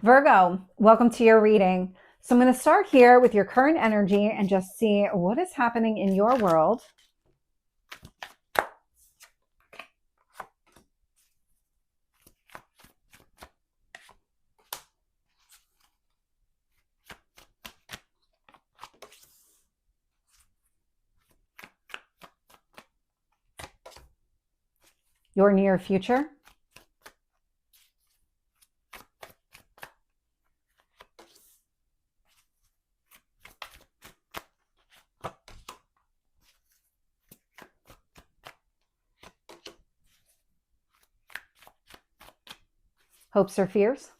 Virgo, welcome to your reading. So I'm going to start here with your current energy and just see what is happening in your world. Your near future. Hopes or fears.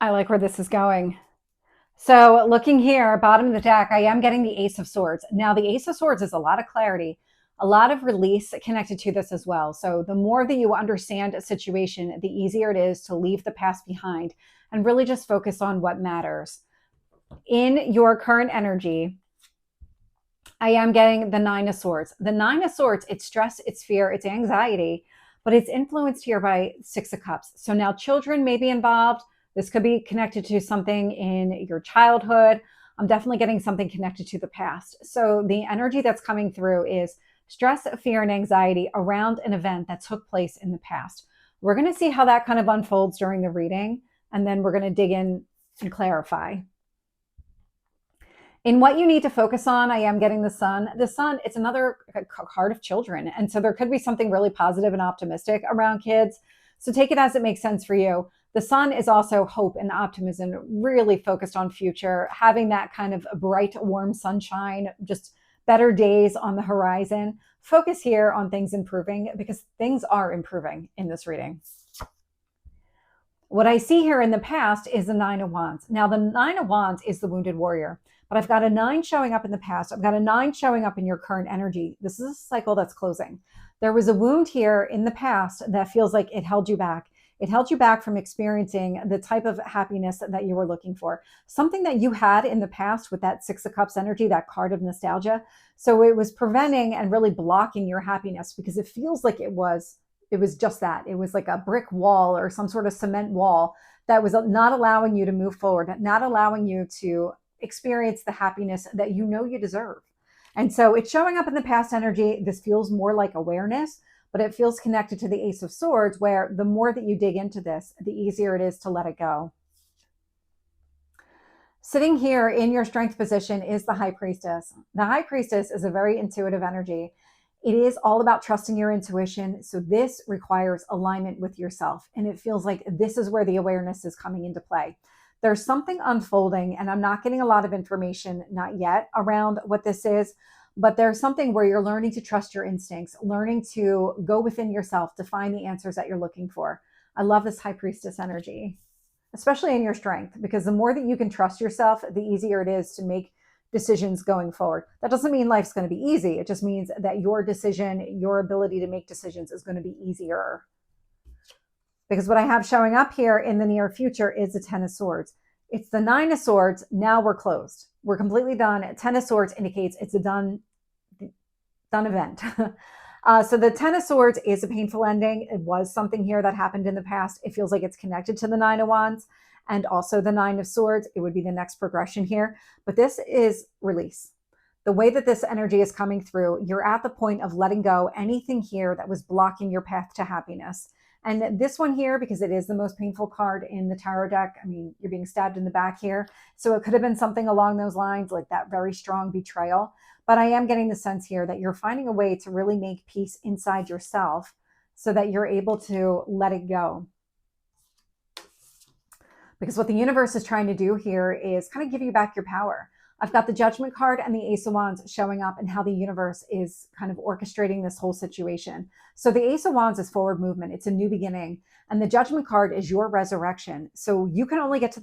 I like where this is going. So looking here, bottom of the deck, I am getting the Ace of Swords. Now the Ace of Swords is a lot of clarity, a lot of release connected to this as well. So the more that you understand a situation, the easier it is to leave the past behind and really just focus on what matters. In your current energy, I am getting the Nine of Swords. The Nine of Swords, it's stress, it's fear, it's anxiety, but it's influenced here by Six of Cups. So now children may be involved. This could be connected to something in your childhood. I'm definitely getting something connected to the past. So the energy that's coming through is stress, fear, and anxiety around an event that took place in the past. We're going to see how that kind of unfolds during the reading, and then we're going to dig in and clarify. In what you need to focus on, I am getting the Sun. The Sun, it's another card of children. And so there could be something really positive and optimistic around kids. So take it as it makes sense for you. The Sun is also hope and optimism, really focused on future, having that kind of bright, warm sunshine, just better days on the horizon. Focus here on things improving because things are improving in this reading. What I see here in the past is the Nine of Wands. Now, the Nine of Wands is the wounded warrior, but I've got a 9 showing up in the past. I've got a 9 showing up in your current energy. This is a cycle that's closing. There was a wound here in the past that feels like it held you back. It held you back from experiencing the type of happiness that you were looking for. Something that you had in the past with that Six of Cups energy, that card of nostalgia. So it was preventing and really blocking your happiness because it feels like it was just that. It was like a brick wall or some sort of cement wall that was not allowing you to move forward, not allowing you to experience the happiness that you know you deserve. And so it's showing up in the past energy. This feels more like awareness, but it feels connected to the Ace of Swords, where the more that you dig into this, the easier it is to let it go. Sitting here in your strength position is the High Priestess. The High Priestess is a very intuitive energy. It is all about trusting your intuition. So this requires alignment with yourself. And it feels like this is where the awareness is coming into play. There's something unfolding, and I'm not getting a lot of information, not yet, around what this is, but there's something where you're learning to trust your instincts, learning to go within yourself to find the answers that you're looking for. I love this High Priestess energy, especially in your strength, because the more that you can trust yourself, the easier it is to make decisions going forward. That doesn't mean life's going to be easy. It just means that your decision, your ability to make decisions is going to be easier. Because what I have showing up here in the near future is the Ten of Swords. It's the Nine of Swords. Now we're closed. We're completely done. Ten of Swords indicates it's a done event. So the Ten of Swords is a painful ending. It was something here that happened in the past. It feels like it's connected to the Nine of Wands and also the Nine of Swords. It would be the next progression here. But this is release. The way that this energy is coming through, you're at the point of letting go anything here that was blocking your path to happiness. And this one here, because it is the most painful card in the tarot deck, I mean, you're being stabbed in the back here. So it could have been something along those lines, like that very strong betrayal. But I am getting the sense here that you're finding a way to really make peace inside yourself so that you're able to let it go. Because what the universe is trying to do here is kind of give you back your power. I've got the Judgment card and the Ace of Wands showing up and how the universe is kind of orchestrating this whole situation. So the Ace of Wands is forward movement. It's a new beginning. And the Judgment card is your resurrection. So you can only get to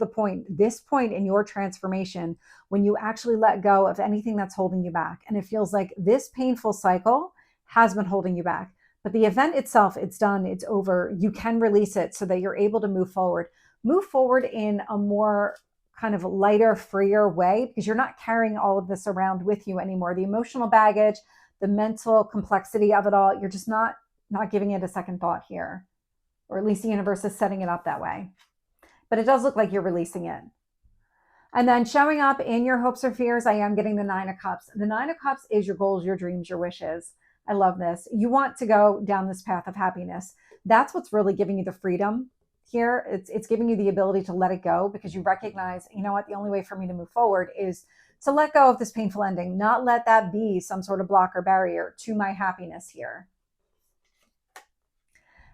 this point in your transformation when you actually let go of anything that's holding you back. And it feels like this painful cycle has been holding you back. But the event itself, it's done, it's over. You can release it so that you're able to move forward in a more kind of lighter, freer way because you're not carrying all of this around with you anymore. The emotional baggage, the mental complexity of it all, you're just not giving it a second thought here, or at least the universe is setting it up that way. But it does look like you're releasing it. And then showing up in your hopes or fears, I am getting the 9 of Cups. The 9 of Cups is your goals, your dreams, your wishes. I love this. You want to go down this path of happiness. That's what's really giving you the freedom here. It's giving you the ability to let it go because you recognize, you know what, the only way for me to move forward is to let go of this painful ending, not let that be some sort of block or barrier to my happiness here.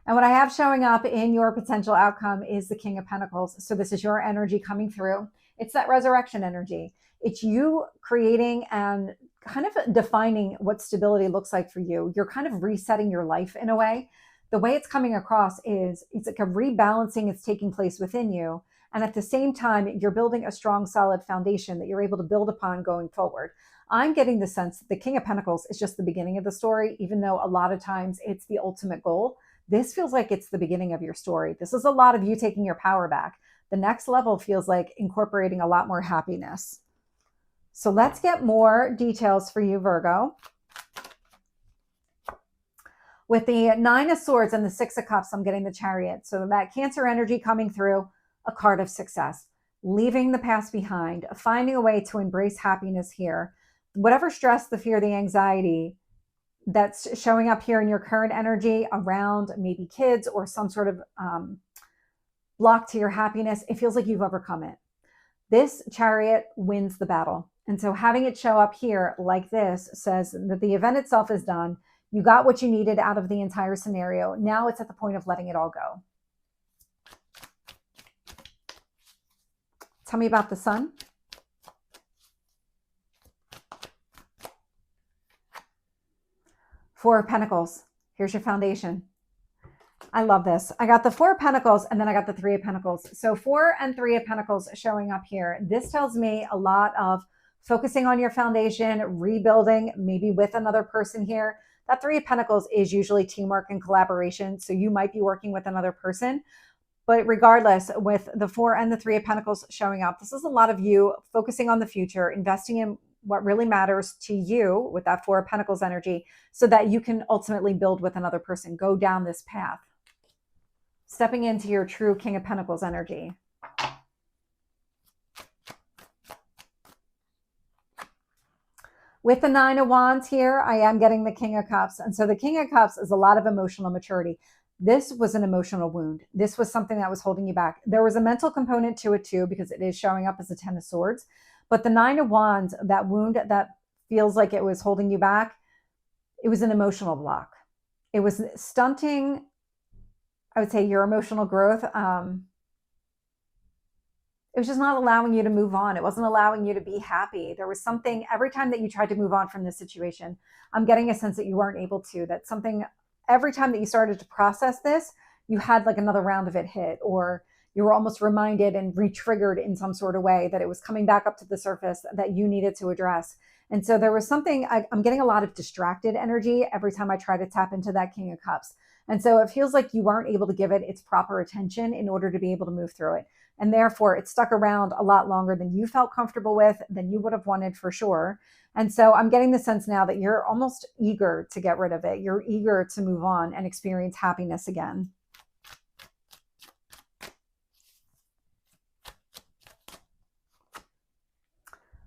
And what I have showing up in your potential outcome is the King of Pentacles. So this is your energy coming through. It's that resurrection energy. It's you creating and kind of defining what stability looks like for you. You're kind of resetting your life in a way. The way it's coming across is it's like a rebalancing that's taking place within you. And at the same time, you're building a strong, solid foundation that you're able to build upon going forward. I'm getting the sense that the King of Pentacles is just the beginning of the story, even though a lot of times it's the ultimate goal. This feels like it's the beginning of your story. This is a lot of you taking your power back. The next level feels like incorporating a lot more happiness. So let's get more details for you, Virgo. With the 9 of Swords and the 6 of Cups, I'm getting the Chariot. So that Cancer energy coming through, a card of success, leaving the past behind, finding a way to embrace happiness here. Whatever stress, the fear, the anxiety that's showing up here in your current energy around maybe kids or some sort of block to your happiness, it feels like you've overcome it. This Chariot wins the battle. And so having it show up here like this says that the event itself is done. You got what you needed out of the entire scenario. Now it's at the point of letting it all go. Tell me about the Sun. Four of Pentacles. Here's your foundation. I love this. I got the 4 of Pentacles and then I got the 3 of Pentacles. So 4 and 3 of Pentacles showing up here. This tells me a lot of focusing on your foundation, rebuilding, maybe with another person here. That 3 of Pentacles is usually teamwork and collaboration. So you might be working with another person. But regardless, with the 4 and the 3 of Pentacles showing up, this is a lot of you focusing on the future, investing in what really matters to you with that 4 of Pentacles energy so that you can ultimately build with another person, go down this path. Stepping into your true King of Pentacles energy. With the 9 of Wands here, I am getting the King of Cups. And so the King of Cups is a lot of emotional maturity. This was an emotional wound. This was something that was holding you back. There was a mental component to it too, because it is showing up as a 10 of Swords. But the 9 of Wands, that wound that feels like it was holding you back, it was an emotional block. It was stunting, I would say, your emotional growth. It was just not allowing you to move on. It wasn't allowing you to be happy. There was something, every time that you tried to move on from this situation, I'm getting a sense that you weren't able to, that something, every time that you started to process this, you had like another round of it hit, or you were almost reminded and re-triggered in some sort of way that it was coming back up to the surface that you needed to address. And so there was something, I'm getting a lot of distracted energy every time I try to tap into that King of Cups. And so it feels like you weren't able to give it its proper attention in order to be able to move through it. And therefore it stuck around a lot longer than you felt comfortable with, than you would have wanted for sure. And so I'm getting the sense now that you're almost eager to get rid of it. You're eager to move on and experience happiness again.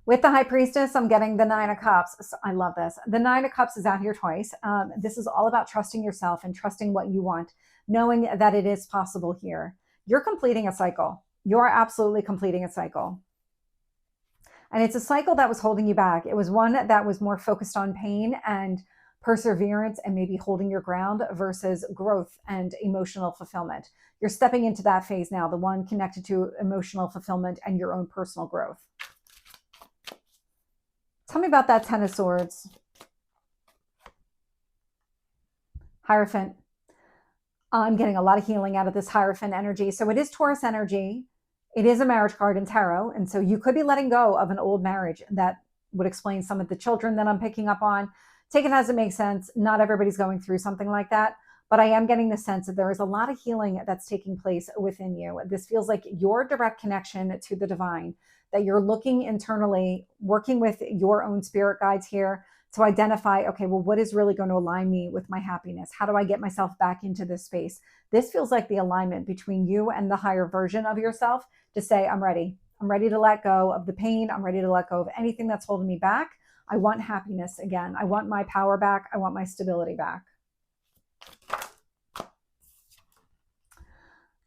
With the High Priestess, I'm getting the 9 of Cups. So I love this. The 9 of Cups is out here twice. This is all about trusting yourself and trusting what you want, knowing that it is possible here. You're completing a cycle. You're absolutely completing a cycle. And it's a cycle that was holding you back. It was one that was more focused on pain and perseverance and maybe holding your ground versus growth and emotional fulfillment. You're stepping into that phase now, the one connected to emotional fulfillment and your own personal growth. Tell me about that 10 of Swords. Hierophant. I'm getting a lot of healing out of this Hierophant energy. So it is Taurus energy. It is a marriage card in tarot. And so you could be letting go of an old marriage. That would explain some of the children that I'm picking up on. Take it as it makes sense. Not everybody's going through something like that. but I am getting the sense that there is a lot of healing that's taking place within you. This feels like your direct connection to the divine, that you're looking internally, working with your own spirit guides here to identify, okay, well, what is really going to align me with my happiness? How do I get myself back into this space? This feels like the alignment between you and the higher version of yourself to say, I'm ready. I'm ready to let go of the pain. I'm ready to let go of anything that's holding me back. I want happiness again. I want my power back. I want my stability back.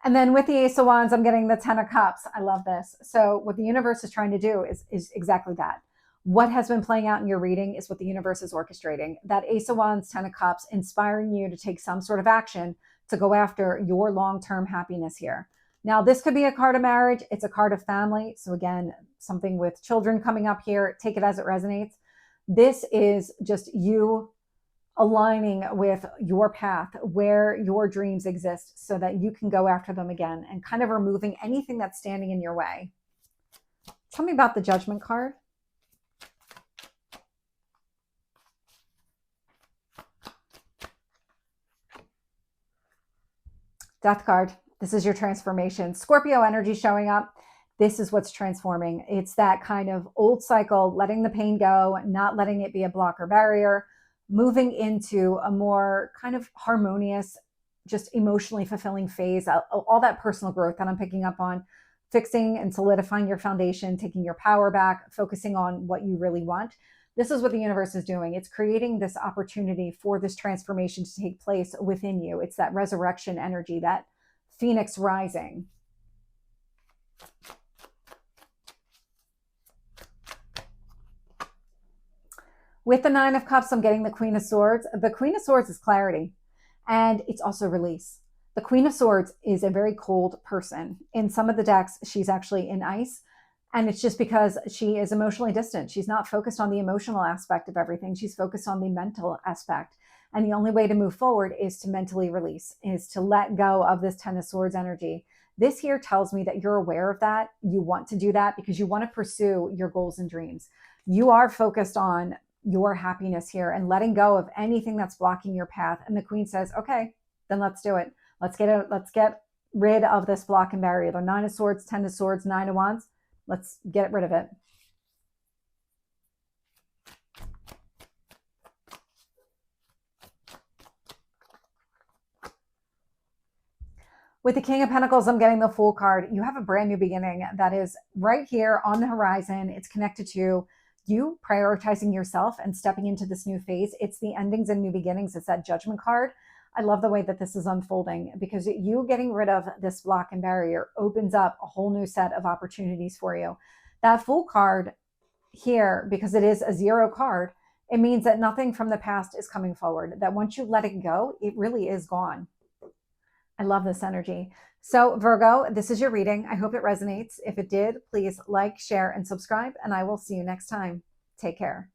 And then with the Ace of Wands, I'm getting the 10 of Cups. I love this. So what the universe is trying to do is exactly that. What has been playing out in your reading is what the universe is orchestrating. That Ace of Wands, 10 of Cups, inspiring you to take some sort of action to go after your long-term happiness here. Now, this could be a card of marriage. It's a card of family. So again, something with children coming up here. Take it as it resonates. This is just you aligning with your path, where your dreams exist, so that you can go after them again and kind of removing anything that's standing in your way. Tell me about the Judgment card. Death card. This is your transformation. Scorpio energy showing up. This is what's transforming. It's that kind of old cycle, letting the pain go, not letting it be a block or barrier, moving into a more kind of harmonious, just emotionally fulfilling phase. All that personal growth that I'm picking up on, fixing and solidifying your foundation, taking your power back, focusing on what you really want. This is what the universe is doing. It's creating this opportunity for this transformation to take place within you. It's that resurrection energy, that phoenix rising. With the 9 of Cups, I'm getting the Queen of Swords. The Queen of Swords is clarity, and it's also release. The Queen of Swords is a very cold person. In some of the decks, she's actually in ice. And it's just because she is emotionally distant. She's not focused on the emotional aspect of everything. She's focused on the mental aspect. And the only way to move forward is to mentally release, is to let go of this 10 of Swords energy. This here tells me that you're aware of that. You want to do that because you want to pursue your goals and dreams. You are focused on your happiness here and letting go of anything that's blocking your path. And the Queen says, okay, then let's do it. Let's get rid of this block and barrier. The 9 of Swords, 10 of Swords, 9 of Wands. Let's get rid of it. With the King of Pentacles, I'm getting the Fool card. You have a brand new beginning that is right here on the horizon. It's connected to you prioritizing yourself and stepping into this new phase. It's the endings and new beginnings. It's that Judgment card. I love the way that this is unfolding, because you getting rid of this block and barrier opens up a whole new set of opportunities for you. That Fool card here, because it is a 0 card, it means that nothing from the past is coming forward, that once you let it go, it really is gone. I love this energy. So Virgo, this is your reading. I hope it resonates. If it did, please like, share, and subscribe, and I will see you next time. Take care.